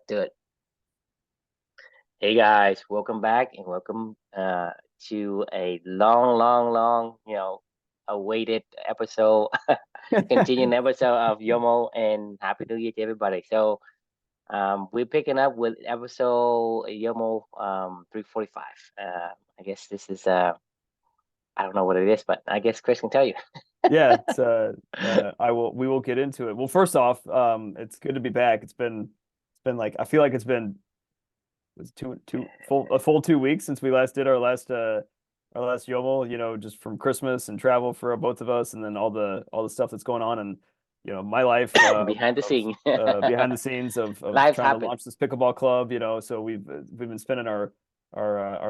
Do it. Hey guys, welcome back and welcome to a long, awaited episode, continuing episode of Yomo, and Happy New Year to everybody. So we're picking up with episode Yomo 345. I guess this is I don't know what it is, but I guess Chris can tell you. Yeah, we will get into it. Well, first off, it's good to be back. It's been like I feel like it's two a full 2 weeks since we last did our last Yomo, just from Christmas and travel for both of us, and then all the stuff that's going on, and my life Behind the of scene. behind the scenes of Lives trying to happen. launch this pickleball club. So we've been spending our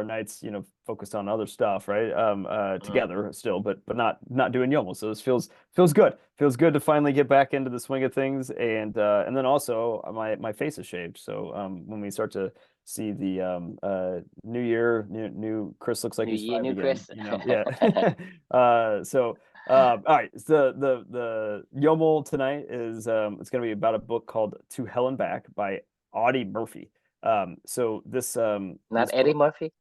nights, focused on other stuff, right? Mhm. Together still, but not doing Yomo. So this feels good. Feels good to finally get back into the swing of things, and then also my face is shaved. So when we start to see the new year, new Chris looks like New he's year, five new again. Chris. Yeah. All right. The Yomo tonight is it's going to be about a book called To Hell and Back by Audie Murphy. So Not this Eddie book, Murphy.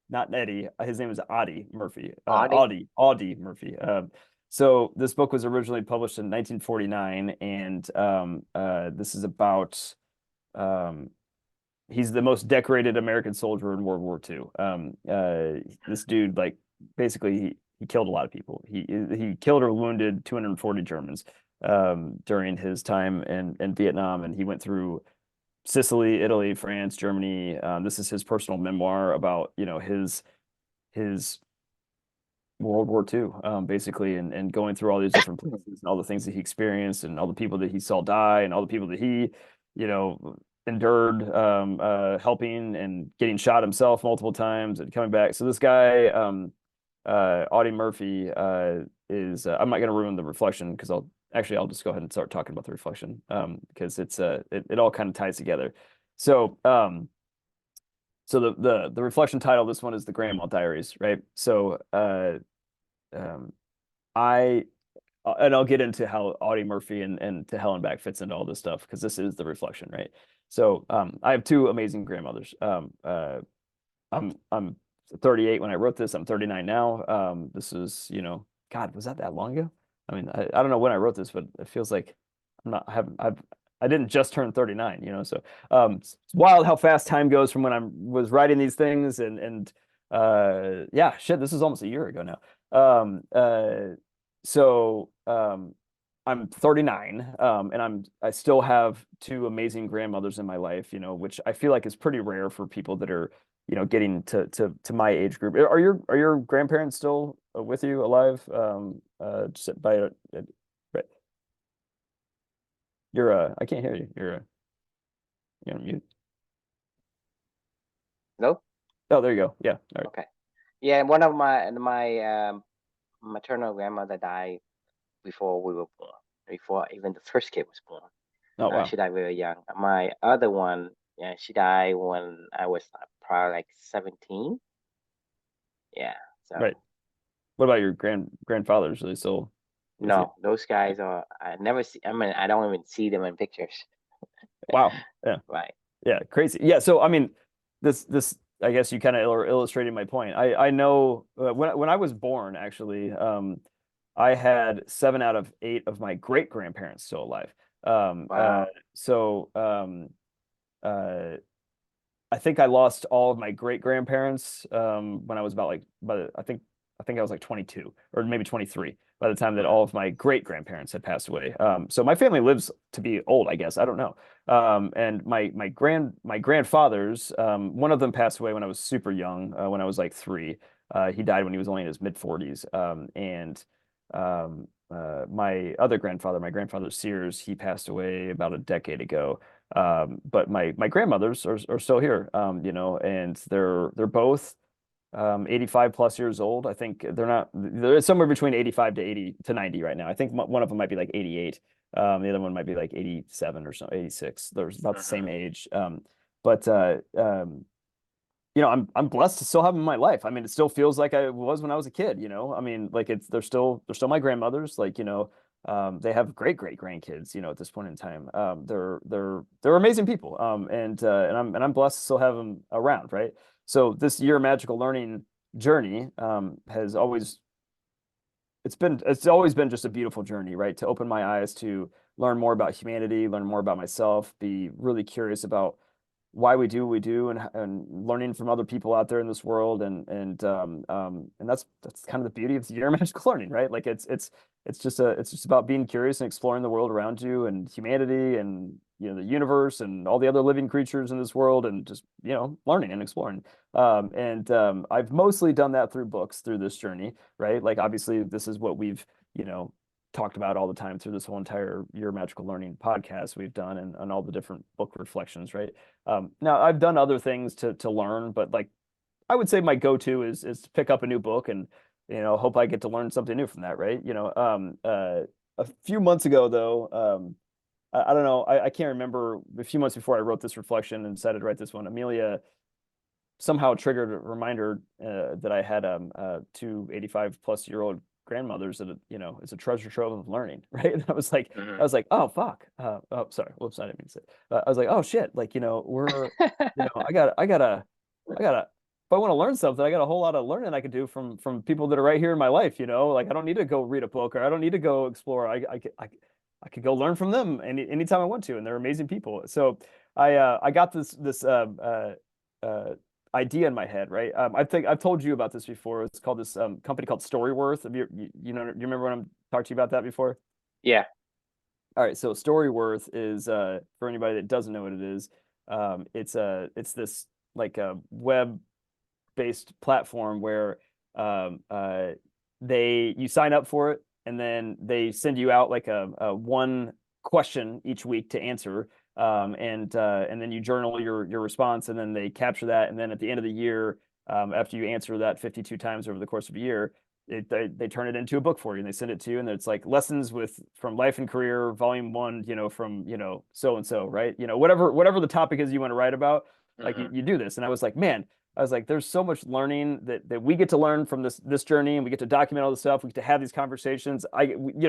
not Eddie, his name is Audie Murphy. Audie. Audie Murphy. So this book was originally published in 1949, and this is about um, he's the most decorated American soldier in World War II. This dude, like, basically he killed a lot of people. He killed or wounded 240 Germans during his time in Vietnam, and he went through Sicily, Italy, France, Germany. This is his personal memoir about his World War II, basically, and going through all these different places and all the things that he experienced and all the people that he saw die and all the people that he, you know, endured, helping and getting shot himself multiple times and coming back. So this guy, Audie Murphy, is I'm not going to ruin the reflection because I'll just go ahead and start talking about the reflection, because it all kind of ties together. So so the reflection title, this one is the Grandma Diaries, right? So um, I and I'll get into how Audie Murphy and To Hell and Back fits into all this stuff because this is the reflection, right? So I have two amazing grandmothers. I'm 38 when I wrote this. I'm 39 now. This is, God, was that long ago? I mean, I don't know when I wrote this, but it feels like I'm not I haven't I didn't just turn 39, so it's wild how fast time goes from when I was writing these things, and yeah, shit, this is almost a year ago now. So I'm 39, and I still have two amazing grandmothers in my life, which I feel like is pretty rare for people that are, getting to my age group. Are your grandparents still with you, alive? Just by right. I can't hear you. You're on mute. No. Oh, there you go. Yeah. All right. Okay. Yeah, one of my maternal grandmother died before we were born, before even the first kid was born. Oh, wow. She died very young. My other one, yeah, she died when I was probably like 17. Yeah. Right. So What about your grandfathers? Are they still with you? no, those guys are. I never see. I mean, I don't even see them in pictures. Wow. Yeah. Right. Yeah, crazy. Yeah, so I mean, this I guess you kind of illustrated my point. I know when I was born, actually, I had 7 out of 8 of my great grandparents still alive. Um, uh, Wow. so uh, I think I lost all of my great grandparents when I was about like, but I think I was like 22 or maybe 23 by the time that Mm. all of my great grandparents had passed away. So my family lives to be old, I guess. I don't know. And my grandfathers, one of them passed away when I was super young, when I was like 3. He died when he was only in his mid 40s. My other grandfather, my grandfather Sears, he passed away about a decade ago. But my grandmothers are still here, and they're both 85 plus years old. I think they're somewhere between 85 to 80 to 90 right now. I think one of them might be like 88. The other one might be like 87 or so, 86. They're about the same Mhm. age. But I'm blessed to still have them in my life. I mean, it still feels like I was when I was a kid, I mean, like they're still my grandmothers, like, They have great great grandkids, at this point in time. They're amazing people. And I'm blessed to still have them around, right? So this year magical learning journey has always it's always been just a beautiful journey, right? To open my eyes to learn more about humanity, learn more about myself, be really curious about why we do what we do, and learning from other people out there in this world, and that's kind of the beauty of the year of magical learning, right? Like it's just about being curious and exploring the world around you and humanity and the universe and all the other living creatures in this world, and just learning and exploring. I've mostly done that through books through this journey, right? Like obviously this is what we've you know talked about all the time through this whole entire Year of Magical Learning podcast we've done, and all the different book reflections, right? Now I've done other things to learn, but like I would say my go-to is to pick up a new book and hope I get to learn something new from that, right? A few months ago though, I don't know, I can't remember, a few months before I wrote this reflection and decided to write this one, Amelia somehow triggered a reminder that I had two 85-plus-year-old grandmothers that it's a treasure trove of learning, right? And Mhm. I was like, oh fuck, oh sorry, whoops, I didn't mean to say. I was like, oh shit, like we're, I gotta. If I want to learn something, I got a whole lot of learning I could do from people that are right here in my life. Like I don't need to go read a book, or I don't need to go explore. I could go learn from them anytime I want to, and they're amazing people. So I got this idea in my head, right? I think I've told you about this before. It's called this company called Storyworth. Have you remember when I'm talked to you about that before? Yeah. All right, so Storyworth is for anybody that doesn't know what it is, it's this like a web-based platform where um, uh, you sign up for it, and then they send you out like a one question each week to answer, and then you journal your response, and then they capture that, and then at the end of the year, after you answer that 52 times over the course of a year, they turn it into a book for you, and they send it to you, and it's like lessons from life and career, volume one, from so and so, right? Whatever the topic is you want to write about, like Mhm. you do this. And I was like, there's so much learning that we get to learn from this journey, and we get to document all this stuff. We get to have these conversations.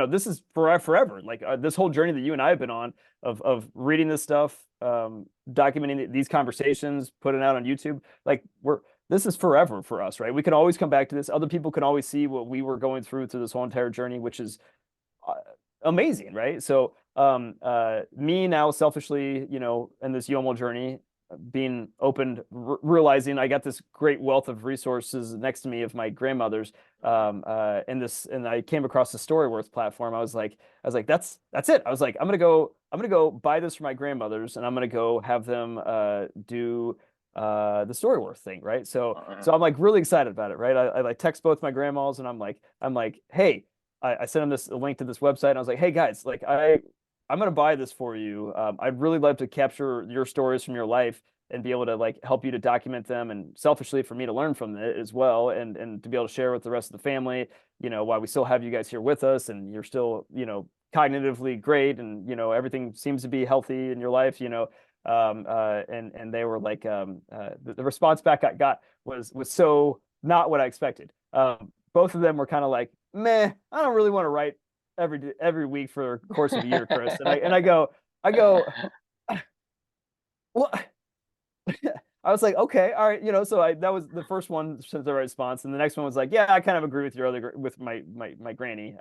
This is forever. Like this whole journey that you and I have been on of reading this stuff, documenting these conversations, putting it out on YouTube. Like this is forever for us, right? We can always come back to this. Other people can always see what we were going through this whole entire journey, which is uh, amazing, right? So, me now selfishly, in this YOMO journey, being opened, realizing I got this great wealth of resources next to me of my grandmother's, and I came across the Storyworth platform. I was like, that's it. I was like, I'm gonna go buy this for my grandmothers, and I'm gonna go have them do the Storyworth thing, right? So Mhm. I'm like really excited about it, right? I like text both my grandmas, and I'm like, hey, I sent them a link to this website, and I was like, hey guys, like I'm gonna buy this for you. I'd really love to capture your stories from your life and be able to like help you to document them, and selfishly for me to learn from it as well, and to be able to share with the rest of the family, while we still have you guys here with us, and you're still, cognitively great, and everything seems to be healthy in your life, and they were like, the response back I got was so not what I expected. Both of them were kind of like, meh, I don't really want to write every week for the course of a year, Chris. And I go, well, I was like, okay, all right, So that was the first one since the response, and the next one was like, yeah, I kind of agree with with my granny.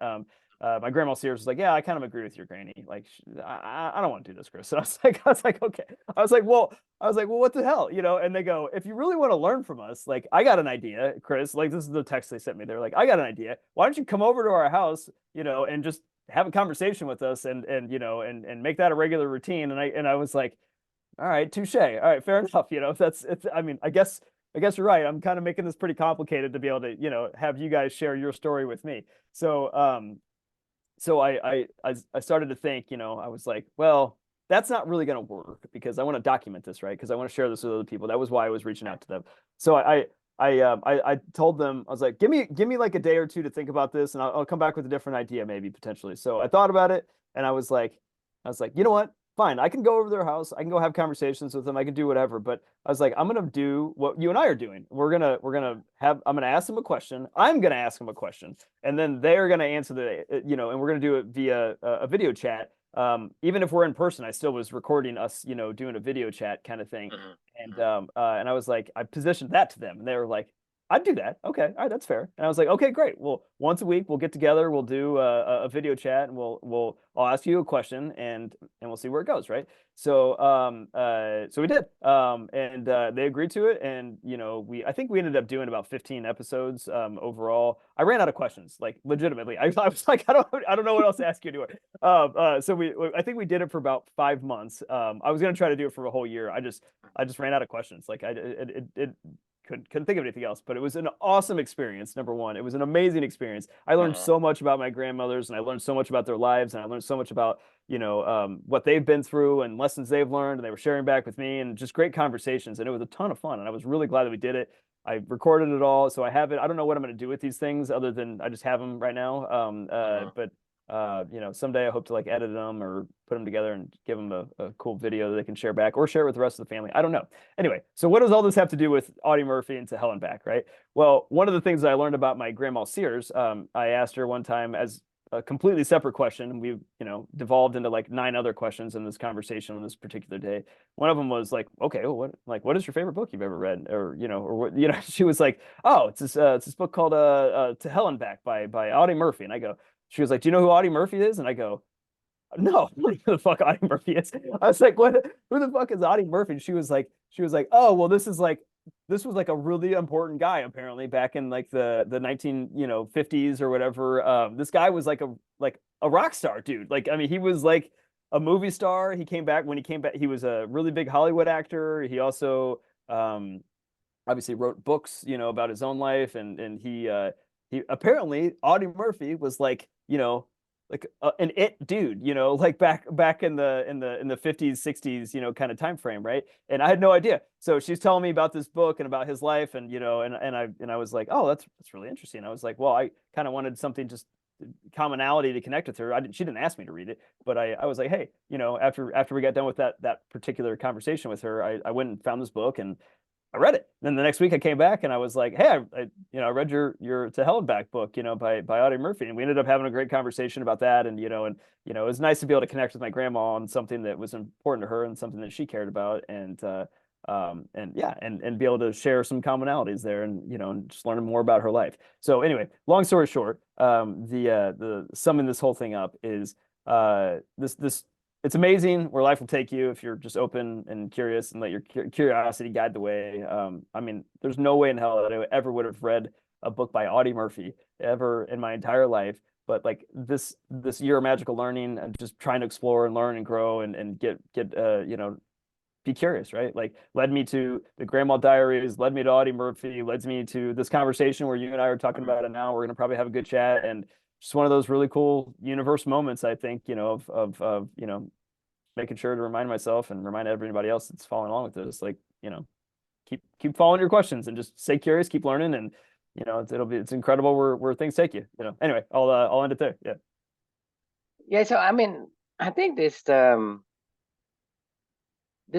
My grandma Sears was like, yeah, I kind of agree with your granny. Like, I don't want to do this, Chris. And I was like, okay. I was like, well, what the hell, And they go, if you really want to learn from us, like, I got an idea, Chris. Like, this is the text they sent me. They're like, I got an idea. Why don't you come over to our house, and just have a conversation with us, and make that a regular routine. And I was like, all right, touche. All right, fair enough. If that's it's I mean, I guess you're right. I'm kind of making this pretty complicated to be able to, have you guys share your story with me. So I started to think, I was like, well, that's not really going to work, because I want to document this, right? Because I want to share this with other people. That was why I was reaching out to them. So I told them, I was like, give me like a day or two to think about this, and I'll come back with a different idea, maybe potentially. So I thought about it, and I was like, you know what? fine, I can go over to their house, I can go have conversations with them, I can do whatever. But I was like, I'm gonna do what you and I are doing. I'm gonna ask them a question. I'm gonna ask them a question, and then they're gonna answer and we're gonna do it via a video chat. Even if we're in person, I still was recording us, doing a video chat kind of thing. Mhm, mhm, And I was like, I positioned that to them, and they were like, I'd do that. Okay, all right, that's fair. And I was like, okay, great. Well, once a week we'll get together, we'll do a video chat, and I'll ask you a question, and we'll see where it goes, right? So we did, and they agreed to it, and I think we ended up doing about 15 episodes overall. I ran out of questions, like legitimately. I was like, I don't know what else to ask you anyway. I think we did it for about 5 months. I was gonna try to do it for a whole year. I just ran out of questions. Like it couldn't think of anything else. But it was an awesome experience. Number one, it was an amazing experience. I learned mhm, so much about my grandmothers, and I learned so much about their lives, and I learned so much about what they've been through and lessons they've learned, and they were sharing back with me, and just great conversations. And it was a ton of fun, and I was really glad that we did it. I recorded it all, so I have it. I don't know what I'm going to do with these things other than I just have them right now. mhm. But someday I hope to like edit them or put them together and give them a cool video that they can share back or share with the rest of the family. I don't know. Anyway, so what does all this have to do with Audie Murphy and To Hell and Back, right? Well, one of the things that I learned about my grandma Sears, I asked her one time as a completely separate question. We, devolved into like 9 other questions in this conversation on this particular day. One of them was like, okay, well, what is your favorite book you've ever read? Or, or what, she was like, oh, it's this book called To Hell and Back by Audie Murphy. And I go, she was like, do you know who Audie Murphy is? And I go, no, who the fuck Audie Murphy is? I was like, what? Who the fuck is Audie Murphy? And she was like, oh, well, this was like a really important guy apparently back in like the 1950s or whatever. This guy was like a rock star dude. Like, I mean, he was like a movie star. When he came back, he was a really big Hollywood actor. He also obviously wrote books, about his own life, and he apparently Audie Murphy was like an it dude, like back in the 50s, 60s, kind of time frame, right? And I had no idea. So she's telling me about this book and about his life, and and I was like, oh, that's really interesting. I was like, well, I kind of wanted something just commonality to connect with her. She didn't ask me to read it, but I was like, hey, after we got done with that particular conversation with her, I went and found this book and I read it. Then the next week I came back and I was like, hey, I read your To Hell and Back book, by Audie Murphy, and we ended up having a great conversation about that. And it was nice to be able to connect with my grandma on something that was important to her and something that she cared about, and yeah, and be able to share some commonalities there, and just learning more about her life. So anyway, long story short, the summing this whole thing up is this it's amazing where life will take you if you're just open and curious and let your curiosity guide the way. I mean, there's no way in hell that I ever would have read a book by Audie Murphy ever in my entire life. But like this year of magical learning and just trying to explore and learn and grow and get be curious, right? Like led me to the Grandma Diaries, led me to Audie Murphy, led me to this conversation where you and I are talking about it now. We're gonna probably have a good chat, and just one of those really cool universe moments, I think, of making sure to remind myself and remind everybody else that's following along with this, like, keep following your questions and just stay curious, keep learning, and it's incredible where things take you. Anyway, I'll end it there. Yeah. Yeah, so I mean, I think this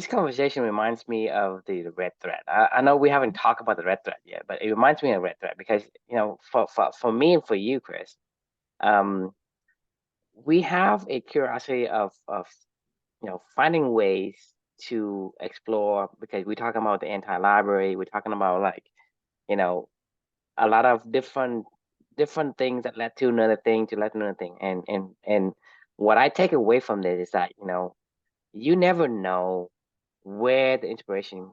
conversation reminds me of the red thread. I know we haven't talked about the red thread yet, but it reminds me of red thread because for me and for you, Chris, um, we have a curiosity of finding ways to explore because we're talking about the anti-library, we're talking about like you know a lot of different things that led to another thing to led to another thing, and what I take away from this is that you never know where the inspiration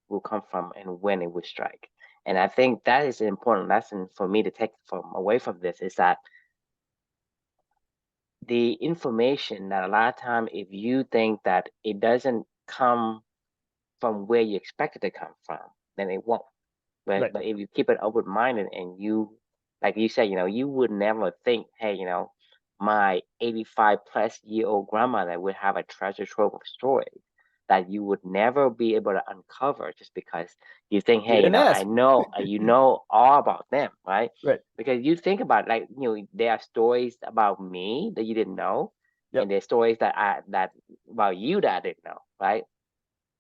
will come from and when it will strike. And I think that is an important lesson for me to take from away from this is that the information that a lot of time, if you think that it doesn't come from where you expect it to come from, then it won't. But Right. but if you keep it open minded and you, like you said, you would never think, hey, my 85-plus-year-old grandmother would have a treasure trove of stories that you would never be able to uncover just because you think, You hey, didn't I ask. know, all about them, right? Right. Because you think about, like, there are stories about me that you didn't know, Yep. and there's stories that about you that I didn't know, right?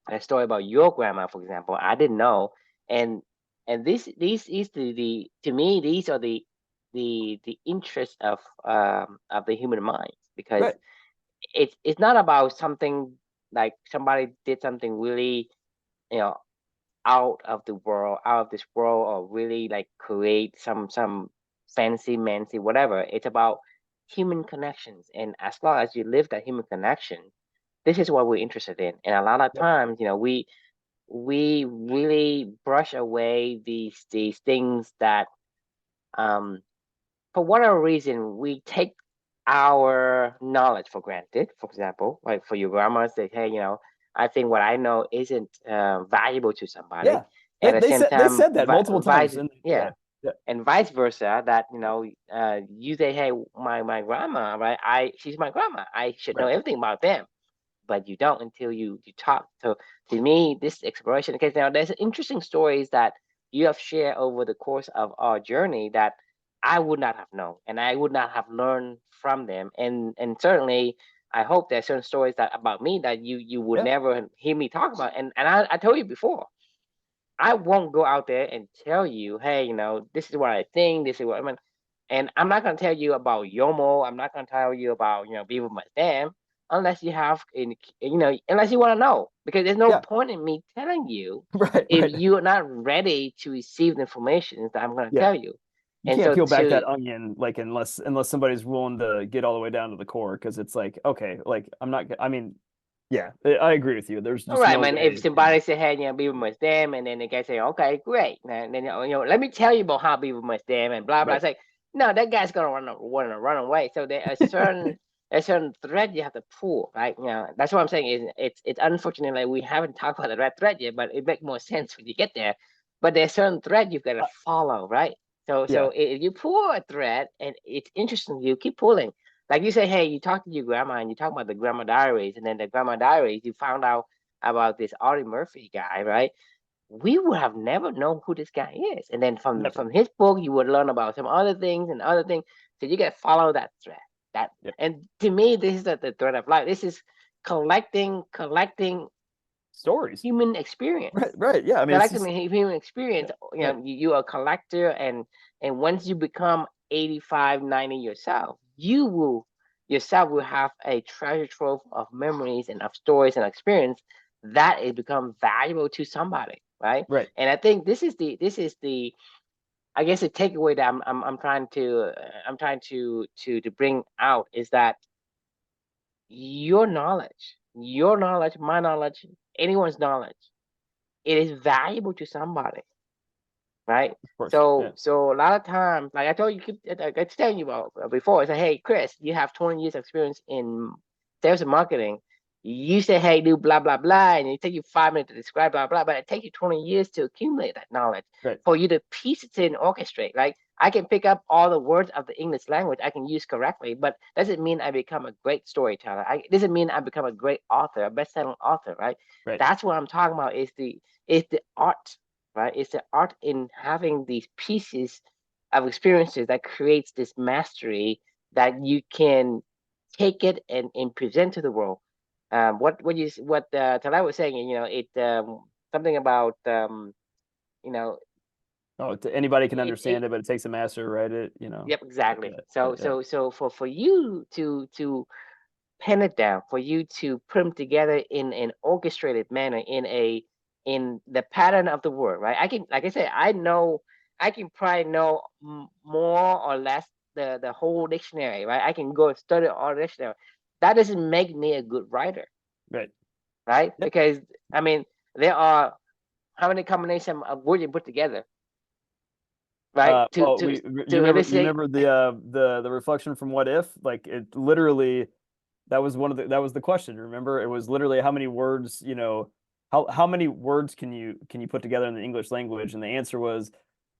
A story about your grandma, for example, I didn't know, and these is the to me these are the interest of the human mind, because Right. it's not about something like somebody did something really, you know, out of this world, or really like create some fancy mancy whatever. It's about human connections, and as long as you live that human connection, this is what we're interested in. And a lot of Yep. times, we really brush away these things that, um for whatever reason, we take our knowledge for granted. For example, like for your grandma say, hey, I think what I know isn't valuable to somebody. Yeah. At the same They time, said that multiple times, and yeah, yeah. Yeah. and vice versa. That you say, hey, my grandma, right? She's my grandma. I should know Right. everything about them, but you don't until you talk. So to me, this exploration, because now there's interesting stories that you have shared over the course of our journey that I would not have known, and I would not have learned from them. And certainly, I hope there's certain stories that about me that you would Yeah. never hear me talk about. And I told you before, I won't go out there and tell you, hey, this is what I think, this is what I mean. And I'm not going to tell you about Yomo. I'm not going to tell you about, Beaver My Dam, unless you have, unless you want to know, because there's no Yeah. point in me telling you Right. if Right. you're not ready to receive the information that I'm going to Yeah. tell you. You And can't so peel back to, that onion like unless somebody's willing to get all the way down to the core, because it's like, okay, like I'm not. I mean, yeah, I agree with you. There's all just right, no man. If way. Yeah. somebody say, "Hey, Beaver must dam," and then the guy say, "Okay, great," and then let me tell you about how Beaver must dam, and blah blah. Right. It's like, no, that guy's gonna run away. So there are certain thread you have to pull, right? That's what I'm saying. Is it's unfortunate like we haven't talked about the red thread yet, but it makes more sense when you get there. But there's certain thread you've got to Uh, follow, right? So yeah. if you pull a thread and it's interesting, you keep pulling. Like you say, hey, you talk to your grandma and you talk about the grandma diaries, and then the grandma diaries, you found out about this Audie Murphy guy, right? We would have never known who this guy is. And then Never. from his book, you would learn about some other things and other things. So you got to follow that thread. That Yeah. and to me, this is the thread of life. This is collecting Stories. human experience. Right. Right. Yeah. I mean, it's Collecting just human experience. yeah. Right. You are a collector, and once you become 85, 90 yourself, you will yourself will have a treasure trove of memories and of stories and experience that it become valuable to somebody, right? Right. And I think this is the I guess the takeaway that I'm trying to bring out is that your knowledge, my knowledge, anyone's knowledge, it is valuable to somebody, right? Of course. Yeah. So a lot of times, like I told you, I was telling you about before. I said, hey, Chris, you have 20 years experience in sales and marketing. You say, hey, do blah blah blah, and it take you 5 minutes to describe blah blah, but it takes you 20 years to accumulate that knowledge Right. for you to piece it in, orchestrate. Like I can pick up all the words of the English language I can use correctly, but doesn't mean I become a great storyteller. Doesn't mean I become a great author, a best-selling author, right? Right. That's what I'm talking about. Is the art, right? It's the art in having these pieces of experiences that creates this mastery that you can take it and present to the world. What Talai was saying, something about you know Oh, anybody can it understand it, but it takes a master to write it. You know. yep, exactly. Yeah. So Yeah. for you to pen it down, for you to put them together in an orchestrated manner, in the pattern of the word, right? I can, like I said, I can probably know more or less the whole dictionary, right? I can go study all the dictionary. That doesn't make me a good writer, Right. right? Yep. Because I mean, there are how many combinations of words you put together, right? To Well, to you to elicit. remember the reflection from What If? Like it literally, that was the question. Remember, it was literally how many words, how many words can you put together in the English language? And the answer was,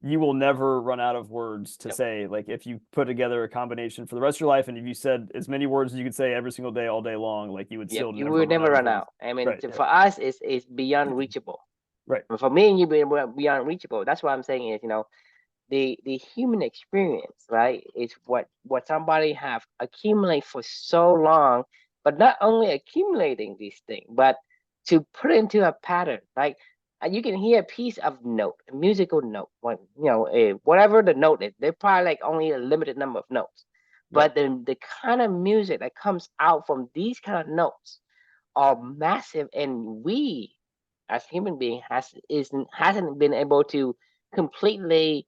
you will never run out of words to Yep. say. Like if you put together a combination for the rest of your life, and if you said as many words as you could say every single day, all day long, like you would Yep, still you never will run never out of run words. out. I mean, Right. for us, it's beyond reachable. Right. For me and you, beyond reachable. That's what I'm saying is, the human experience, right, is what somebody have accumulated for so long, but not only accumulating these things, but to put into a pattern. Like you can hear a piece of note, a musical note, whatever the note is. They're probably like only a limited number of notes, Right. but the kind of music that comes out from these kind of notes are massive, and we as human being hasn't been able to completely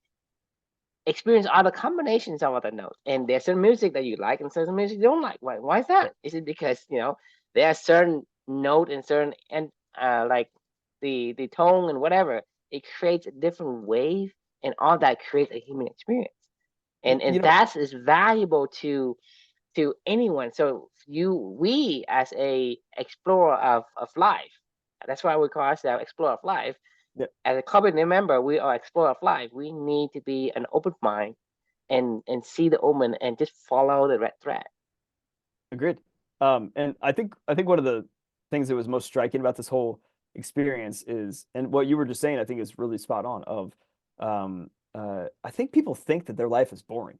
experience all the combinations of other notes. And there's some music that you like and certain music you don't like. Why is that? Right. Is it because there are certain note and certain and like the tone and whatever, it creates a different wave, and all that creates a human experience. You, And that is valuable to anyone. So we as a explorer of life, that's why we call ourselves explorer of life. yeah, As a company member, we are explorer of life. We need to be an open mind and see the omen and just follow the red thread. agreed. And I think one of the things that was most striking about this whole experience is, and what you were just saying, I think is really spot on. I think people think that their life is boring.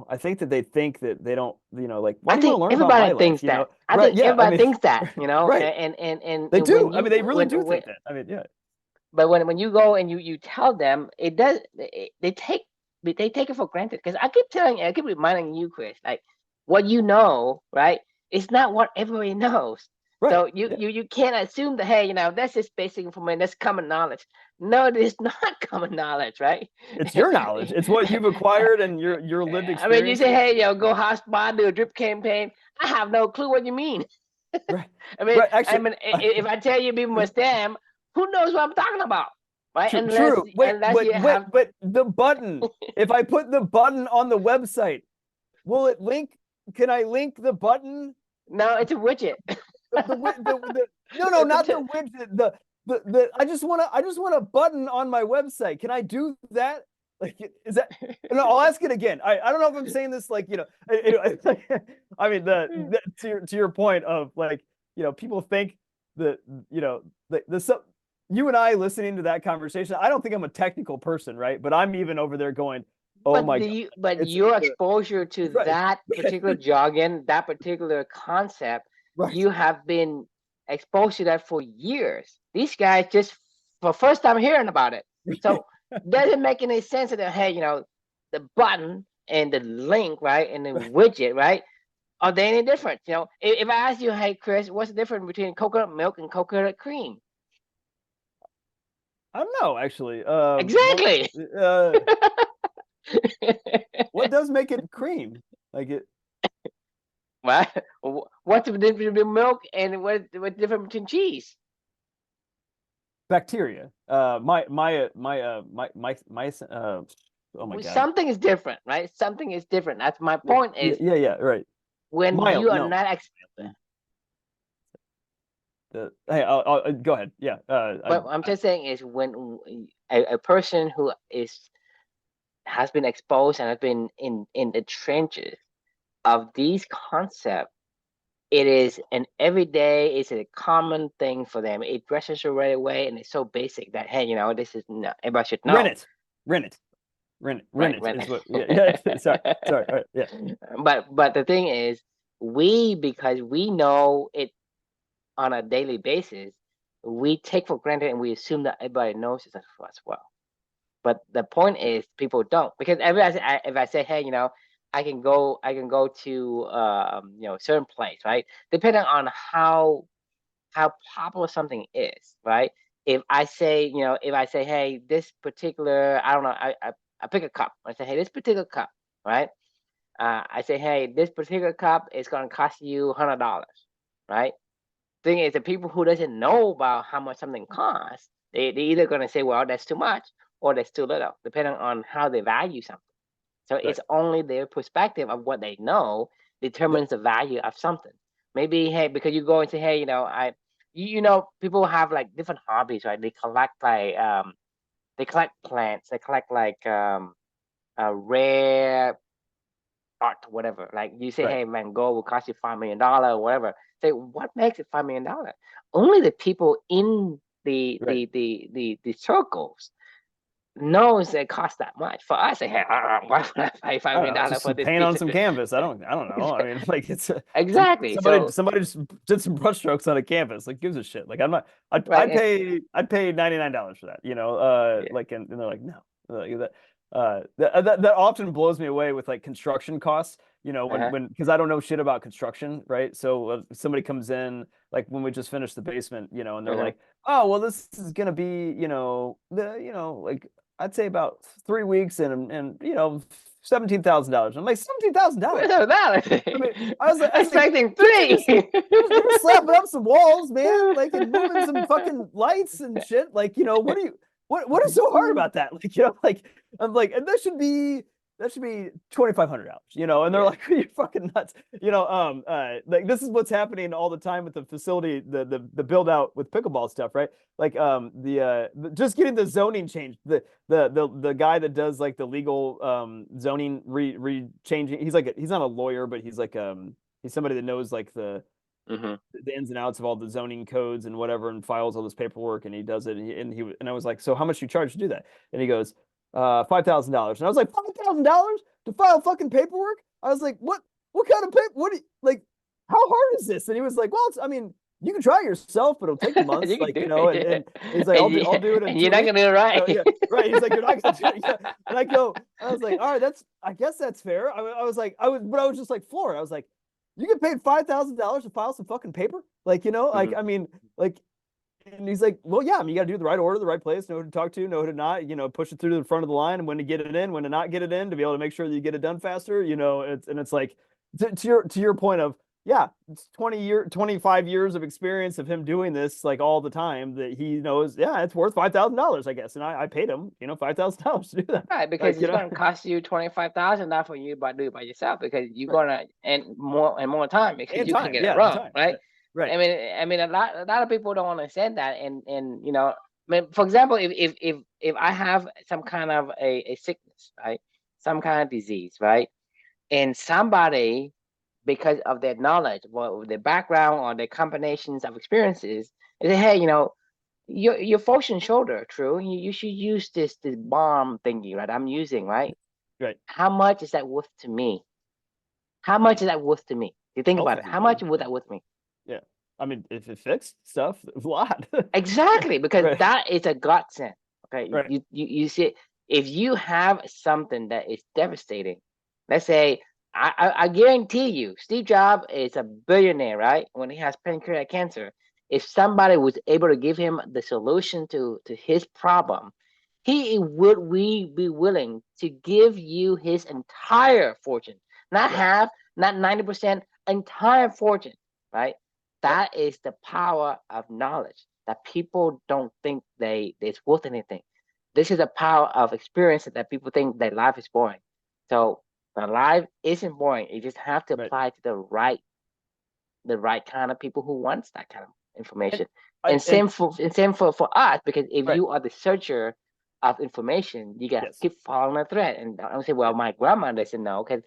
I think that they think that they don't. Like, why I do you want think to learn about everybody my life? thinks that. I Right? think Yeah. I everybody mean, thinks that, right. and They when do. I you mean, they really do when think that. I mean, yeah. but when you go and you tell them, it does they take it for granted. Because I keep telling you, I keep reminding you, Chris, like what you know, right? It's not what everybody knows. Right. So you Yeah. you you can't assume that, hey, that's just basic information, that's common knowledge. No, it is not common knowledge, right? It's your knowledge. It's what you've acquired and your lived I mean, you say, experiences. hey, go hotspot, do a drip campaign. I have no clue what you mean. Right. I mean, Right. I Actually, mean, if I tell you people must damn, who knows what I'm talking about, right? true. Unless True. Wait. unless But you wait. have. But the button. If I put the button on the website, will it link? Can I link the button? No, it's a widget. No, not the widget. The I just want a button on my website. Can I do that? Like, is that? No, I'll ask it again. I don't know if I'm saying this like, I mean, to your point of like, people think that, you and I listening to that conversation, I don't think I'm a technical person, right? But I'm even over there going, oh but my the God, you but it's your exposure to right, that particular jargon, that particular concept, right. you have been exposed to that for years. These guys just for first time hearing about it. So doesn't make any sense that, hey, the button and the link, right, and the widget, right? Are they any different? If I ask you, hey Chris, what's the difference between coconut milk and coconut cream? I don't know, actually. Exactly. What does make it cream? Like it Right? What's the difference between milk and what's the difference between cheese? bacteria. Oh my God. Something is different, right? Something is different. That's my Yeah, point. yeah, Is yeah, yeah, right. when Mild, you are no. not Hey, I'll go ahead. Yeah. but I'm just saying is when a person who has been exposed and has been in the trenches of these concepts, it is an everyday, it's a common thing for them. It registers right away, and it's so basic that, hey, this is everybody should know. Rennet. Rennet. Rennet. Right, Rennet right. is what. Yeah. Yeah. Sorry. Sorry. All right, yeah. But the thing is, because we know it on a daily basis, we take for granted and we assume that everybody knows it as well. But the point is, people don't, because if I say, hey, I can go to certain place, right? Depending on how popular something is, right? If I say, hey, this particular, I don't know, I pick a cup. I say, hey, this particular cup, right? I say, hey, this particular cup is going to cost you $100, right? Thing is, the people who doesn't know about how much something costs, they either going to say, well, that's too much or that's too little, depending on how they value something. So Right. it's only their perspective of what they know Yep. determines the value of something. Maybe, hey, because you go and say, hey, people have like different hobbies, right? They collect plants, they collect like rare art, whatever. Like you say, Right. hey, Van Gogh will cost you $5 million or whatever. Say, what makes it $5 million? Only the people in the Right. the the the, the circles knows it costs that much. For us, hey, why would I pay I five don't hundred know. It's dollars just for some this paint on piece of some canvas. I don't know. I mean, like it's exactly. So somebody just did some brush strokes on a canvas. Like gives a shit. Like I'm not. right, I'd pay $99 for that. You know. yeah, Like and they're like no. Like that. That often blows me away with like construction costs. You know, uh-huh, when because I don't know shit about construction, right? So somebody comes in, like when we just finished the basement, you know, and they're uh-huh. like, oh well, this is gonna be, like I'd say about 3 weeks and $17,000. I'm like $17,000. $2,000. I mean, I was like, Expecting can't you three. you're slapping up some walls, man, like and moving some fucking lights and shit. Like, what is so hard about that? Like, like I'm like, and that should be $2,500, and they're Yeah. like, you're fucking nuts. Like this is what's happening all the time with the facility, the build out with pickleball stuff, right? Like just getting the zoning changed. The guy that does like the legal zoning changing, he's not a lawyer, but he's somebody that knows like Hmm. the ins and outs of all the zoning codes and whatever, and files all this paperwork, and he does it. And I was like, so how much you charge to do that? And he goes, $5,000. And I was like, $5,000 to file fucking paperwork? I was like, what kind of paper? What do you, like? How hard is this? And he was like, well, I mean, you can try it yourself, but it'll take you months, You can like do and, it. and he's like, I'll do it in And two you're not weeks. gonna do it right. Yeah, right. He's like, you're not gonna do it. Yeah. And I was like, all right, I guess that's fair. I was like, but I was just like floored. I was like, you get paid $5,000 to file some fucking paper? Like, like, Mhm. I mean, like, and he's like, well, yeah, I mean, you got to do the right order, the right place, know who to talk to, know who to not, push it through to the front of the line, and when to get it in, when to not get it in, to be able to make sure that you get it done faster. It's like to your point of, yeah, it's 25 years of experience of him doing this like all the time, that he knows, yeah, it's worth $5,000, I guess, and I paid him, $5,000 to do that, Right, because like, it's gonna cost you 25,000 not for you, but do it by yourself because you're right. gonna and more time because And you can time, get it yeah, and wrong, time, right? right, I mean, a lot of people don't understand that, and I mean, for example, if I have some kind of a sickness, right, some kind of disease, right, and somebody because of their knowledge, well, their background or their combinations of experiences, they say, hey, your frozen shoulder, true. You should use this balm thingy, right? I'm using, right? right. How much is that worth to me? How much is that worth to me? You think Health about is it. How much important. would that worth me? Yeah. I mean, if it fixed stuff, a lot. Exactly, because Right. that is a godsend. Okay, Right. you see, if you have something that is devastating, let's say, I guarantee you, Steve Jobs is a billionaire, right? When he has pancreatic cancer, if somebody was able to give him the solution to his problem, he would we be willing to give you his entire fortune, not Right. half, not 90%, entire fortune, right? Yep. That is the power of knowledge that people don't think it's worth anything. This is the power of experience that people think that life is boring. So the life isn't boring. You just have to Right. apply to the right kind of people who wants that kind of And information. I And and same for us, because if right. you are the searcher of information, you gotta Yes. keep following a thread. And I say, well, Yep. my grandmother said no, because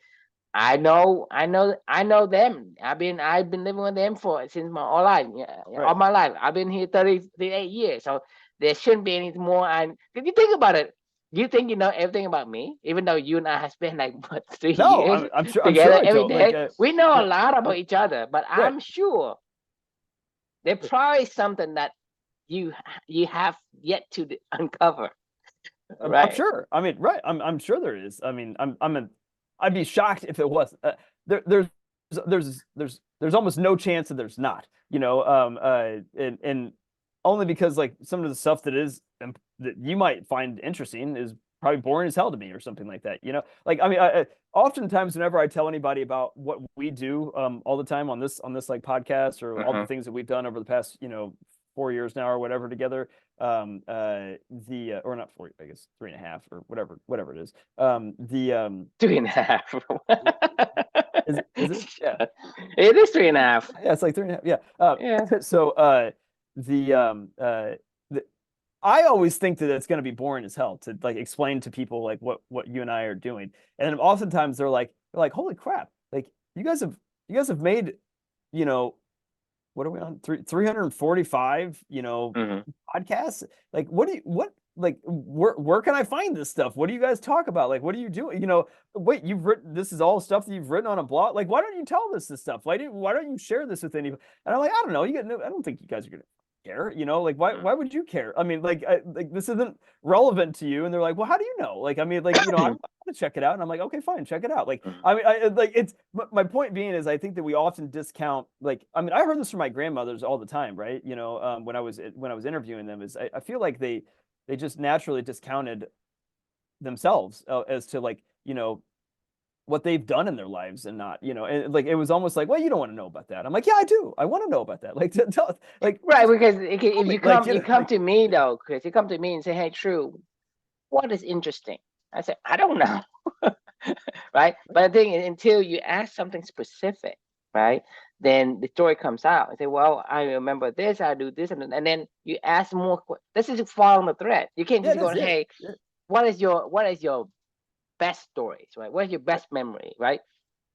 I know them. I've been living with them for since my whole life. Yeah, Right. all my life. I've been here 38 years. So there shouldn't be any more. And if you think about it, you think you know everything about me, even though you and I have spent like what 3 No, years I'm sure together I every don't like day. We know a yeah. lot about each other, but Right. I'm sure there's probably something that you you have yet to uncover, I'm right? sure. I mean, right. I'm sure there is. I mean, I'd be shocked if it was. There's almost no chance that there's not. And only because like some of the stuff that you might find interesting is probably boring as hell to me or something like that. Like I mean, oftentimes whenever I tell anybody about what we do, all the time on this like podcast or all the Uh-huh. things that we've done over the past 4 years now or whatever together, or not 4, I guess 3.5 or whatever it is, the 3.5. is it, yeah, It is 3.5. yeah, it's like 3.5, yeah. Yeah. So the the I always think that it's going to be boring as hell to like explain to people like what you and I are doing, and then oftentimes they're like holy crap, like you guys have made, you know what are we on, 345 Hmm. podcasts, like what like where can I find this stuff? What do you guys talk about? Like, what are you doing? You know, wait, you've written this is all stuff that you've written on a blog. Like, why don't you tell this stuff? Why don't you share this with anybody? And I'm like, I don't know. I don't think you guys are gonna care. You know, like why would you care? I mean, like this isn't relevant to you. And they're like, well, how do you know? Like, I mean, like, you know, I want to check it out. And I'm like, okay, fine, check it out. Like, I mean, I like it's my point being is I think that we often discount, like, I mean, I heard this from my grandmothers all the time, right? You know, when I was interviewing them, is I feel like they just naturally discounted themselves as to, like, you know, what they've done in their lives and not, you know, and like it was almost like, well, you don't want to know about that. I'm like, yeah, I do. I want to know about that. Like, tell, like, Right, just because tell if me, you like, come, you you know, come like, to me though, Chris, you come to me and say, "Hey, True, what is interesting?" I said, "I don't know." Right? But the thing is, until you ask something specific, right, then the story comes out and say, "Well, I remember this, I do this," and then you ask more. This is following the thread. You can't yeah, just it go, is, yeah, "Hey, yeah, what is your best stories, right? What is your best memory, right?"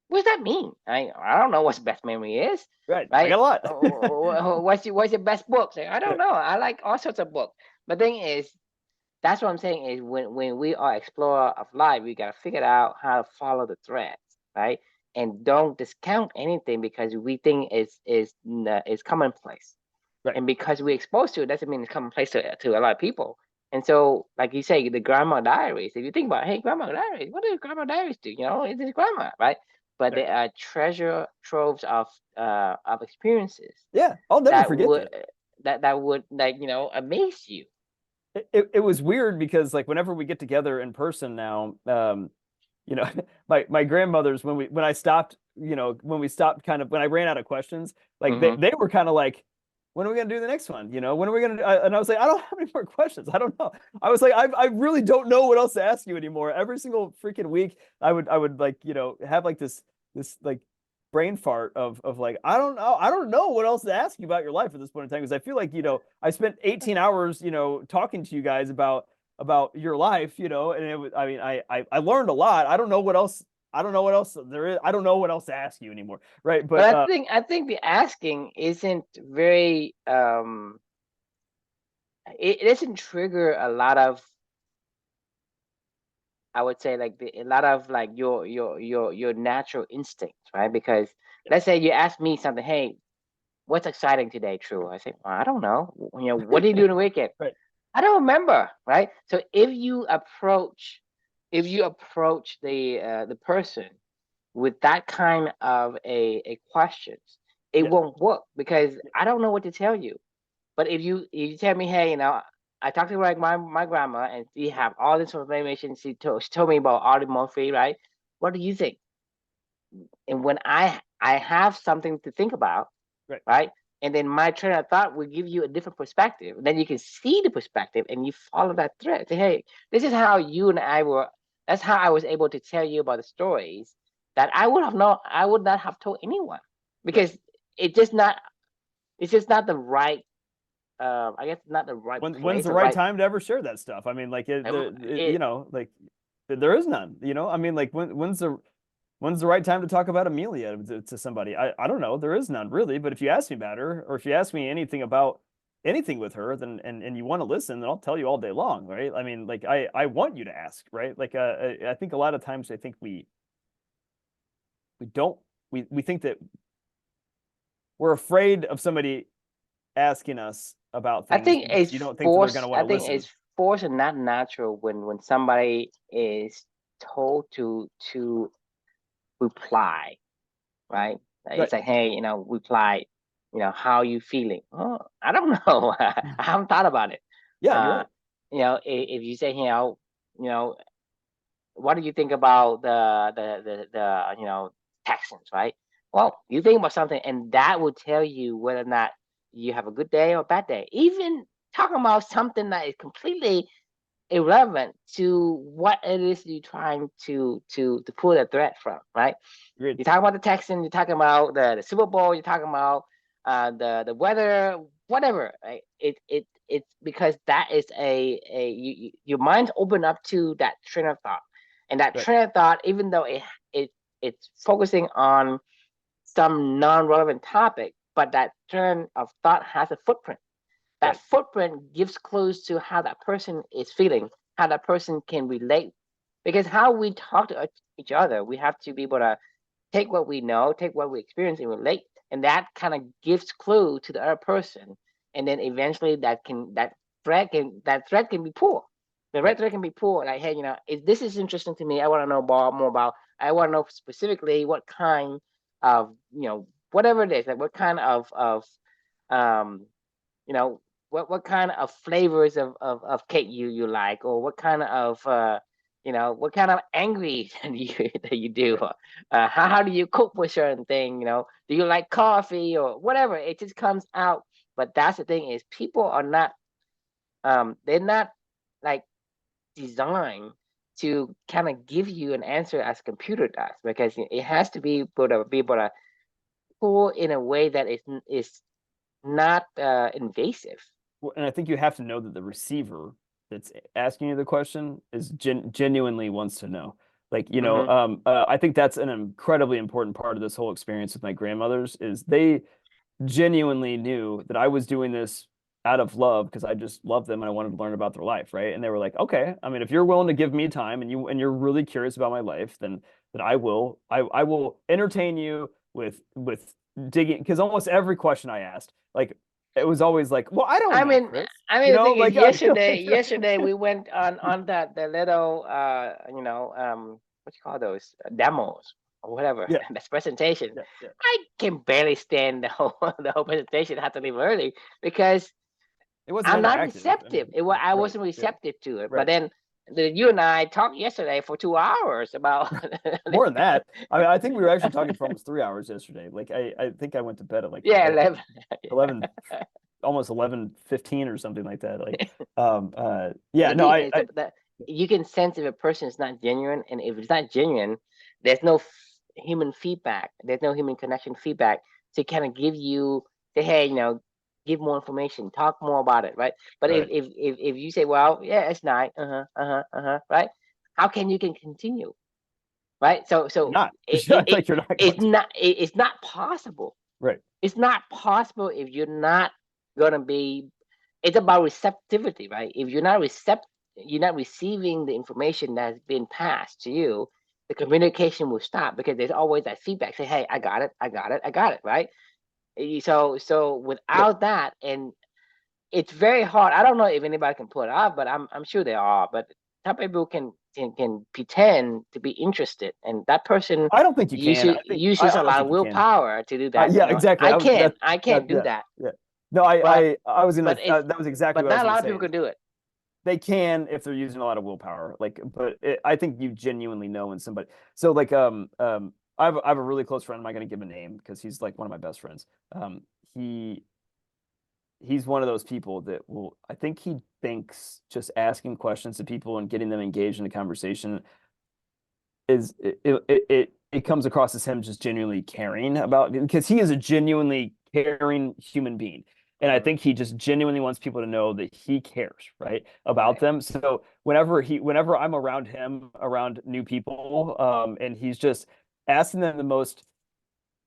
What does that mean? I don't know what best memory is, right. I right? got a lot. What's your best book? Like, I Yeah, don't know. I like all sorts of books. But the thing is, that's what I'm saying is when we are explorer of life, we gotta figure out how to follow the threads, right? And don't discount anything because we think is commonplace, right. and because we're exposed to it doesn't mean it's commonplace to a lot of people. And so, like you say, the grandma diaries. If you think about, hey, grandma diaries, what do grandma diaries do? You know, it's his grandma, right? But Right. they are treasure troves of experiences Yeah, I'll never that forget would that. that would, like, amaze you. It was weird because, like, whenever we get together in person now, you know, my grandmothers, when I stopped, you know, when we stopped kind of when I ran out of questions, like Hmm. they were kind of like, when are we gonna do the next one? You know, when are we gonna do? And I was like, I don't have any more questions. I don't know. I was like, I really don't know what else to ask you anymore. Every single freaking week, I would like, you know, have like this like brain fart of like, I don't know what else to ask you about your life at this point in time, because I feel like, you know, I spent 18 hours, you know, talking to you guys about your life, you know, and it was, I mean, I learned a lot. I don't know what else. I don't know what else there is. I don't know what else to ask you anymore, right? But But I think the asking isn't very it doesn't trigger a lot of, I would say, like a lot of like your natural instincts, right? Because let's say you ask me something, hey, what's exciting today, True? I say, well, I don't know. What do you do in the weekend? right, I don't remember, right? So if you approach the person with that kind of a questions, it yeah, won't work because I don't know what to tell you. But if you tell me, hey, I talked to like my grandma and she have all this information. She told me about Audie Murphy, right? What do you think? And when I have something to think about, right, right? And then my train of thought will give you a different perspective. Then you can see the perspective and you follow that thread. Say, hey, this is how you and I were. That's how I was able to tell you about the stories that I would not have told anyone right. because it just not. It's just not the right. I guess not the right When's place the or right right. time to ever share that stuff? I mean, like you It know, like there is none. You know, I mean, like when's the right time to talk about Amelia to somebody? I don't know. There is none really. But if you ask me about her, or if you ask me anything about anything with her, then and you want to listen, then I'll tell you all day long, right? I mean, like I want you to ask, right? Like I think a lot of times I think we don't we think that we're afraid of somebody asking us about I things think because it's you don't think that they're going to forced. want I to think listen. it's forced and not natural when somebody is told to reply, right? Right. It's like, hey, reply, how you feeling? Oh, I don't know. I haven't thought about it. Yeah, you're Uh, right. if you say, you know, what do you think about the Texans, right? Right. Well, you think about something, and that will tell you whether or not you have a good day or a bad day. Even talking about something that is completely irrelevant to what it is you're trying to pull a thread from, right? Agreed. You're talking about the Texans, you're talking about the Super Bowl, you're talking about the weather, whatever, right? It's because that is your mind's open up to that train of thought, and that Right. train of thought, even though it's focusing on some non-relevant topic, but that train of thought has a footprint. that footprint gives clues to how that person is feeling, how that person can relate. Because how we talk to each other, we have to be able to take what we know, take what we experience, and relate. And that kind of gives clue to the other person. And then eventually that thread can be pulled. The red thread can be pulled. Like, hey, this is interesting to me. I want to know more about. I want to know specifically what kind of, whatever it is, like what kind of um what kind of flavors of cake you like, or what kind of what kind of angry that you do. How do you cook for certain thing? Do you like coffee or whatever? It just comes out. But that's the thing, is people are not they're not like designed to kind of give you an answer as computer does, because it has to be able to pull in a way that is not invasive. Well, and I think you have to know that the receiver that's asking you the question is genuinely wants to know. Like, I think that's an incredibly important part of this whole experience with my grandmothers, is they genuinely knew that I was doing this out of love, because I just love them and I wanted to learn about their life, right? And they were like, okay, I mean, if you're willing to give me time and you're really curious about my life, then I will entertain you with digging, because almost every question I asked, like, it was always like, well, I don't know, Chris. The thing is, yesterday we went on the little what you call those demos or whatever. Yeah. That's presentation. Yeah. I can barely stand the whole presentation. I had to leave early because it wasn't I'm not interactive. receptive. I wasn't receptive to it. Right. But then you and I talked yesterday for 2 hours about more than that. I mean, I think we were actually talking for almost 3 hours yesterday. Like, I think I went to bed at like 11, almost 11:15 or something like that. Like, you can sense if a person is not genuine, and if it's not genuine, there's no human feedback. There's no human connection feedback to kind of give you, say, hey, give more information, talk more about it, right? But right. if you say, well, yeah, it's nice, right? How can you continue, right? So it's not possible, right? It's not possible if you're not gonna be. It's about receptivity, right? If you're not you're not receiving the information that's been passed to you, the communication will stop, because there's always that feedback. Say, hey, I got it, right? So without that, and it's very hard. I don't know if anybody can pull it off, but I'm sure there are. But some people can pretend to be interested, and that person, I don't think you can. Uses a lot of willpower to do that. Yeah, exactly. I can't do that. Yeah. No, I was gonna. That was exactly. But not a lot of people can do it. They can if they're using a lot of willpower. Like, but I think you genuinely know when somebody. So like, I have a really close friend. I'm not going to give him a name because he's like one of my best friends. He's one of those people that will. I think he thinks just asking questions to people and getting them engaged in a conversation is it comes across as him just genuinely caring about, because he is a genuinely caring human being. And I think he just genuinely wants people to know that he cares, right, about them. So whenever I'm around him, around new people, and he's just asking them the most,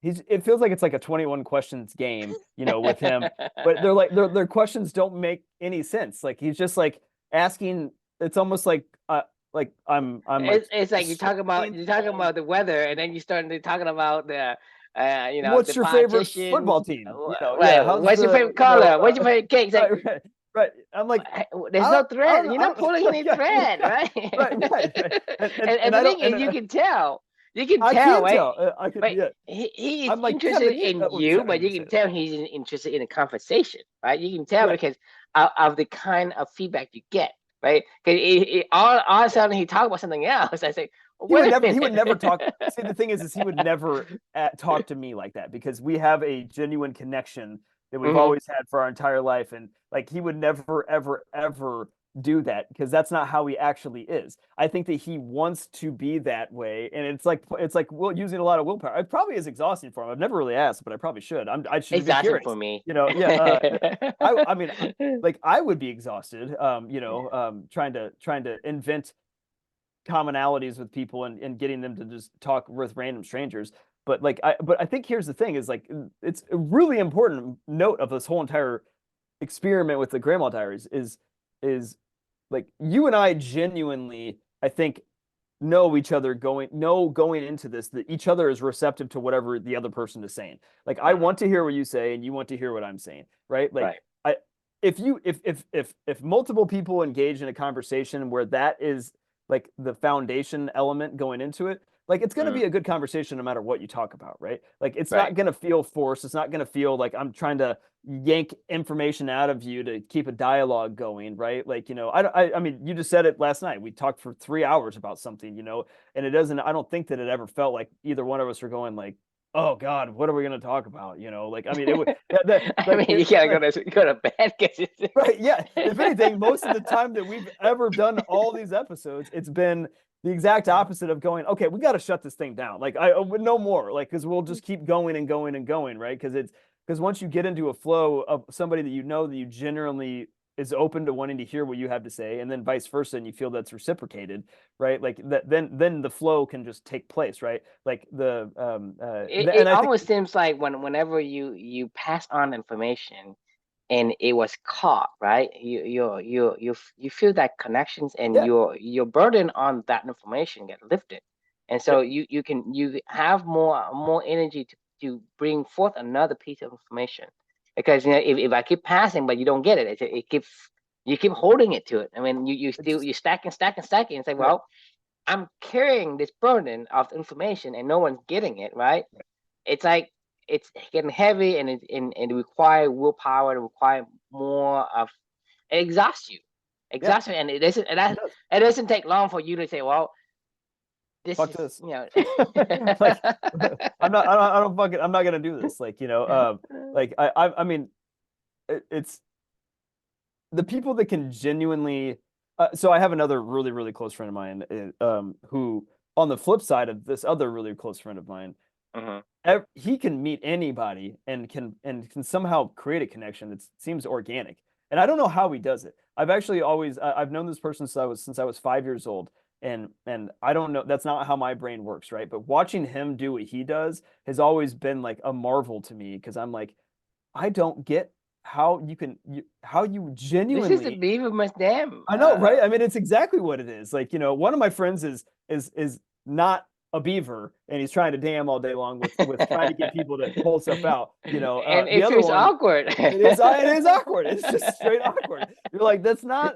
it feels like it's like a 21 questions game, with him. But they're like their questions don't make any sense. Like, he's just like asking. It's almost like I'm. It's like you're talking about the weather, and then you start talking about the. What's your favorite football team? What's your favorite color? What's your favorite cake? Right. I'm like, there's no thread. You're not pulling any thread, right? Right. And the thing is, you can tell. You can tell, right? He's interested in you, but you can tell he's interested in a conversation, right? You can tell because of the kind of feedback you get, right? Because all of a sudden he talked about something else. I say, he would never talk. See, the thing is he would never talk to me like that, because we have a genuine connection that we've always had for our entire life. And like, he would never, ever, ever do that, because that's not how he actually is. I think that he wants to be that way. And it's like, using a lot of willpower. It probably is exhausting for him. I've never really asked, but I probably should. I should be curious. For me. I mean, like, I would be exhausted, trying to invent commonalities with people and getting them to just talk with random strangers. But I think here's the thing, is like, it's a really important note of this whole entire experiment with the Grandma Diaries is like you and I genuinely, I think, know going into this that each other is receptive to whatever the other person is saying. Like I Mhm. want to hear what you say and you want to hear what I'm saying, right? Like Right. I if you if multiple people engage in a conversation where that is like the foundation element going into it, like it's going to Mhm. be a good conversation no matter what you talk about, right? Like it's not Right. going to feel forced. It's not going to feel like I'm trying to yank information out of you to keep a dialogue going, right? Like, I mean, you just said it last night. We talked for 3 hours about something, and I don't think that it ever felt like either one of us were going like, oh God, what are we going to talk about? Like, I mean, it would, I mean, you gotta go to bed because right. Yeah. If anything, most of the it's time that we've ever done all these episodes, it's been the exact opposite of going, okay, we got to shut this thing down. Like, no more, like, because we'll just keep going and going and going, right? Because once you get into a flow of somebody that that you genuinely is open to wanting to hear what you have to say, and then vice versa, and you feel that's reciprocated, right? Like that, then the flow can just take place, right? Like it and I think, almost seems like whenever you pass on information and it was caught, right? You feel that connections and yeah, your burden on that information get lifted, and so yep, you have more energy to bring forth another piece of information, because if I keep passing but you don't get it, it keeps you keep holding it to it. I mean, you it still just you stacking and say, right. well, I'm carrying this burden of information and no one's getting it, right? It's like it's getting heavy and it require willpower, it require more of it exhausts you. Yeah, Exhaust you, and it doesn't it does. it doesn't take long for you to say, well, this Fuck is this. you know Like I'm not gonna do this. Like, like I mean, it's the people that can genuinely. So I have another really, really close friend of mine, who, on the flip side of this other really close friend of mine, Mhm. he can meet anybody and can somehow create a connection that seems organic. And I don't know how he does it. I've actually always I've known this person since I was 5 years old, and I don't know, that's not how my brain works, right? But watching him do what he does has always been like a marvel to me because I'm like, I don't get how you This is the genuinely. beaver dam. I know, right? I mean, it's exactly what it is. Like, one of my friends is not a beaver, and he's trying to dam all day long with trying to get people to pull stuff out. And The it other feels one, awkward. it is awkward. It's just straight awkward. You're like, that's Say, not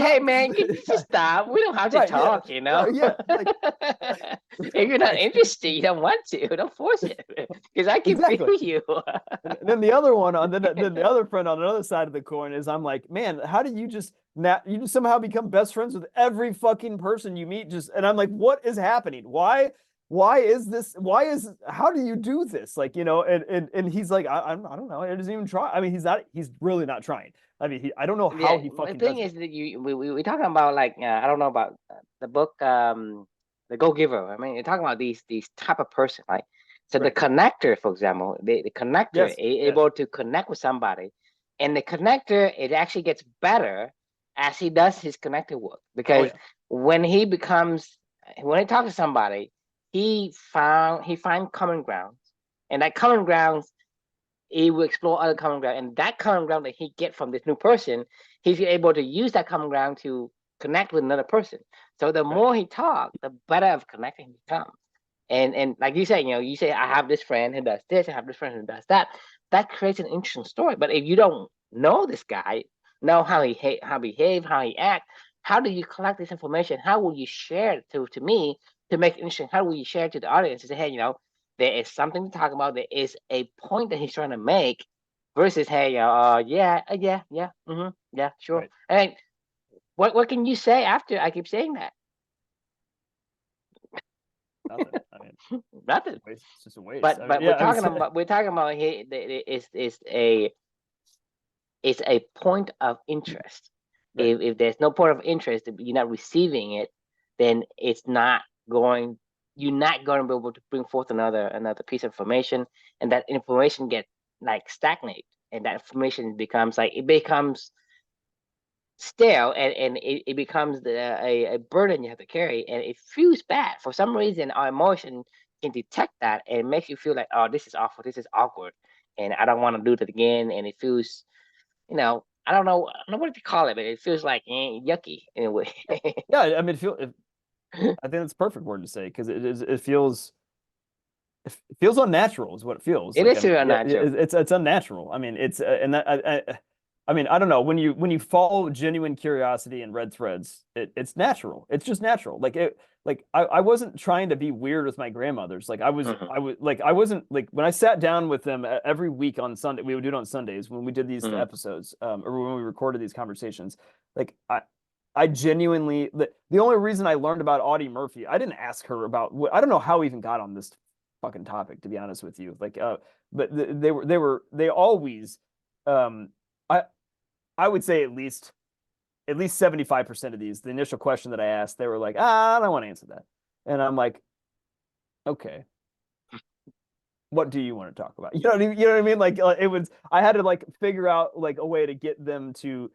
hey man, can you just stop? We don't have to right. Yeah, talk, you know. yeah, like If you're not right, interested, you don't want to. Don't force it, because I can feel exactly. you. And then the other one on then the other friend on another side of the coin is I'm like, man, how do you just somehow become best friends with every fucking person you meet? And I'm like, what is happening? Why is this? How do you do this? Like, and he's like, I don't know. He doesn't even try. I mean, he's really not trying. I mean, I don't know how Yeah, he the fucking thing does it. is that we talking about like I don't know about the book the Go Giver. I mean, you're talking about these type of person, right? So the Right. connector, for example, the connector Yes. Yes. able to connect with somebody, and the connector it actually gets better as he does his connector work, Oh because yeah. when he talks to somebody, he find common grounds, and that common grounds he will explore other common ground, and that common ground that he get from this new person, he's able to use that common ground to connect with another person. So the Right. more he talks, the better of connecting he becomes. And like you say, you say I have this friend who does this, I have this friend who does that. That creates an interesting story. But if you don't know this guy, know how he behave, how he act, how do you collect this information? How will you share it to me to make it interesting? How will you share it to the audience to say, hey, there is something to talk about. There is a point that he's trying to make, versus, hey, yeah, sure. Right. And what can you say after I keep saying that? Nothing. I mean, Nothing. waste. It's just a waste. But I mean, but yeah. I mean, we're talking about here. It's a point of interest. right. If there's no point of interest, if you're not receiving it, then going. You're not going to be able to bring forth another piece of information, and that information gets like stagnate, and that information becomes stale, and it becomes a burden you have to carry, and it feels bad. For some reason, our emotion can detect that, and it makes you feel like, oh, this is awful, this is awkward, and I don't want to do that again. And it feels, I don't know what to call it, but it feels like yucky in a way. Yeah, I mean, I think that's a perfect word to say because it feels unnatural is what it feels It like. is I mean, yeah, unnatural. it's unnatural. I mean, it's and that I mean, I don't know when you follow genuine curiosity and read threads, it's natural. It's just natural. I wasn't trying to be weird with my grandmothers. Like Hmm. I wasn't like when I sat down with them every week on Sunday. We would do it on Sundays when we did these Hmm. episodes, or when we recorded these conversations. Like I genuinely the only reason I learned about Audie Murphy, I didn't ask her about. I don't know how we even got on this fucking topic, to be honest with you. But they always, um, I I would say at least 75% of these, the initial question that I asked, they were like, I don't want to answer that, and I'm like, okay, what do you want to talk about? You know what I mean? Like it was, I had to like figure out like a way to get them to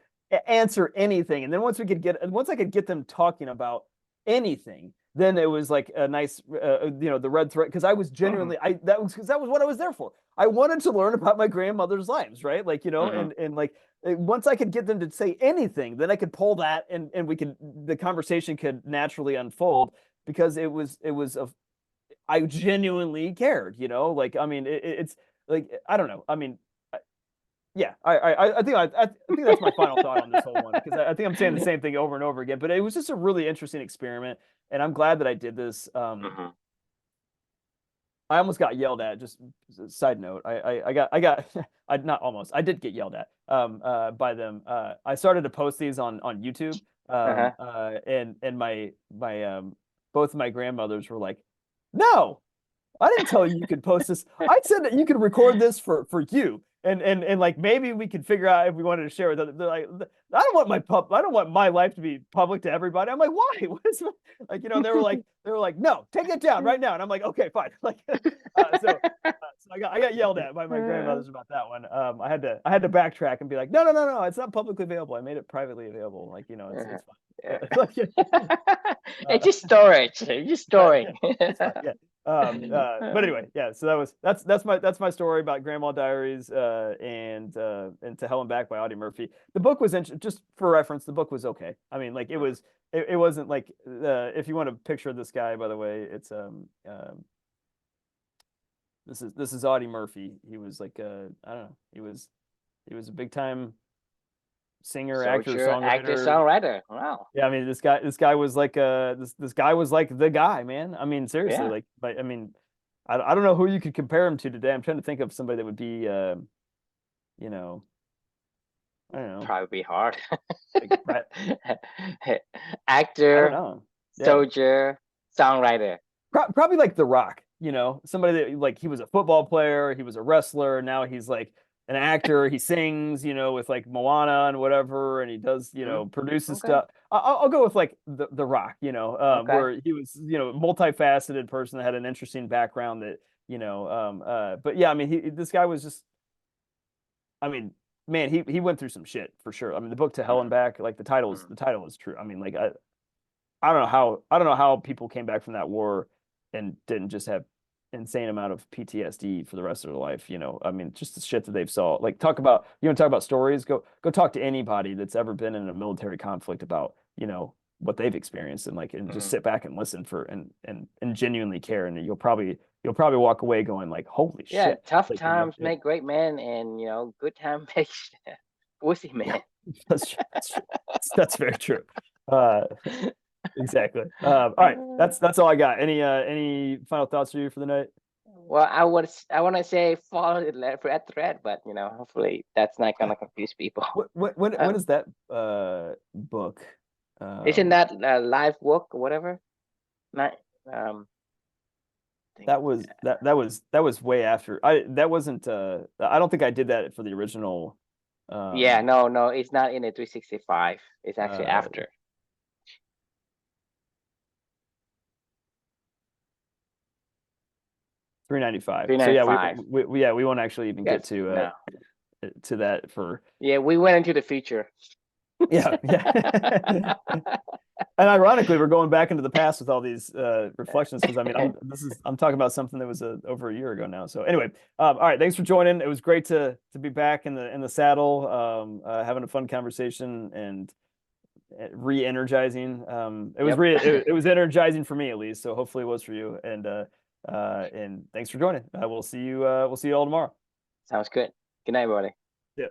answer anything, and then once I could get them talking about anything, then it was like a nice, the red thread because I was Hmm. genuinely I that was because that was what I was there for. I wanted to learn about my grandmother's lives, right? Like Hmm. and like once I could get them to say anything, then I could pull that and the conversation could naturally unfold because it was a I genuinely cared, like I mean it's like I don't know. I mean, yeah, I think that's my final thought on this whole one because I think I'm saying the same thing over and over again. But it was just a really interesting experiment, and I'm glad that I did this. Hmm. I almost got yelled at. Just side note, I got I not almost I did get yelled at by them. I started to post these on YouTube, Uh-huh. and my both of my grandmothers were like, no, I didn't tell you you could post this. I said that you could record this for you. And like maybe we could figure out if we wanted to share with other. They're like, I don't want my life to be public to everybody. I'm like, why? What is like, they were like, no, take it down right now. And I'm like, okay, fine. Like, so I got yelled at by my grandmothers about that one. I had to backtrack and be like, no, no, no, no, it's not publicly available. I made it privately available. Like, Uh-huh. it's fine. Yeah. Like, It's uh, just storage. It's just yeah, storing. yeah, it's fine. Yeah. But anyway, yeah. So that's my story about Grandma Diaries, and To Hell and Back by Audie Murphy. The book was just for reference. The book was okay. I mean, like it wasn't like if you want to picture this guy, by the way, it's this is Audie Murphy. He was like I don't know. He was a big time singer, actor, Soldier, actor, songwriter. songwriter. Wow. Yeah, I mean, this guy was like this guy was like the guy, man. I mean, seriously, Yeah. like, but I mean, I don't know who you could compare him to today. I'm trying to think of somebody that would be, you know, I don't know, Probably be hard. like Brett. I don't Actor, know. Yeah, soldier, songwriter. probably like The Rock. Somebody that like he was a football player, he was a wrestler. Now he's like an actor. He sings, with like Moana and whatever, and he does, Hmm. produces Okay. stuff. I'll go with like the Rock, Okay. where he was, multifaceted person that had an interesting background that, but yeah, I mean, this guy was just, I mean, man, he went through some shit for sure. I mean, the book To Hell and Hmm. Back, like Hmm. the title is true. I mean, like I don't know how people came back from that war and didn't just have insane amount of PTSD for the rest of their life. I mean, just the shit that they've saw. Like talk about stories. Go talk to anybody that's ever been in a military conflict about what they've experienced and just Hmm. sit back and listen for and genuinely care, and you'll probably walk away going like, holy Yeah, shit. tough Like times make great men, and good time makes pussy yeah, man. that's very true. Uh, Exactly. All right. That's all I got. Any final thoughts for you for the night? Well, I want to say follow the red thread, but hopefully that's not gonna confuse people. When Um, is that book? isn't Um, that live work or whatever? Not think. that was way after. That wasn't I don't think I did that for the original Yeah, um no, no, it's not in the 365. It's actually uh after 395. So yeah, we, 395. we won't actually even get Yes, no. to that for Yeah, we went into the future. yeah, yeah. And ironically, we're going back into the past with all these reflections because I mean, I'm talking about something that was over a year ago now. So anyway, all right, thanks for joining. It was great to be back in the saddle, having a fun conversation and re-energizing. Yep. It was energizing for me at least. So hopefully it was for you. And thanks for joining. We'll see you all tomorrow. Sounds good. Good night, everybody. Yeah.